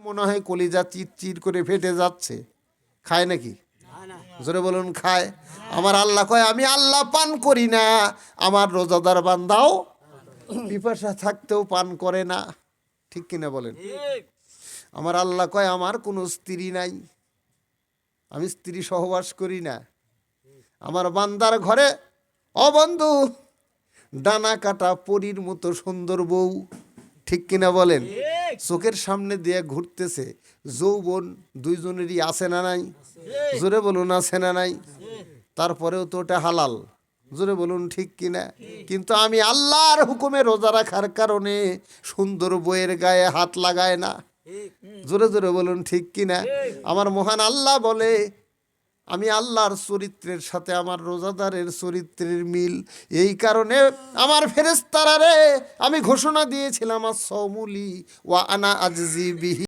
মনে হয় কলিজা চিরচির করে ফেটে যাচ্ছে, খায় নাকি? জোরে বলুন খায়। আমার আল্লাহ কয় আমি আল্লাহ পান করি না, আমার রোজাদার বান্দাও পিপাসা থাকতেও পান করে না। ঠিক কিনা বলেন? আমার আল্লাহ কয় আমার কোনো স্ত্রী নাই, আমি স্ত্রী সহবাস করি না। আমার বান্দার ঘরে ও বন্ধু ডানা কাটা পরীর মতো সুন্দর বউ, ঠিক কিনা বলেন? চোখের সামনে দিয়ে ঘুরতেছে, যৌবন দুইজনেরই আছে না নাই? জোরে বলুন আছে না নাই? তারপরেও তো ওটা হালাল, জোরে বলুন ঠিক কিনা? কিন্তু আমি আল্লাহর হুকুমে রোজা রাখার কারণে সুন্দর বইয়ের গায়ে হাত লাগায় না। জোরে জোরে বলুন ঠিক কিনা? আমার মহান আল্লাহ বলে আমি আল্লাহর চরিত্রের সাথে আমার রোজাদারের চরিত্রের মিল, এই কারণে আমার ফেরেশতারা রে আমি ঘোষণা দিয়েছিলাম আস-সাওমুলি ওয়া আনা আজজি বিহি।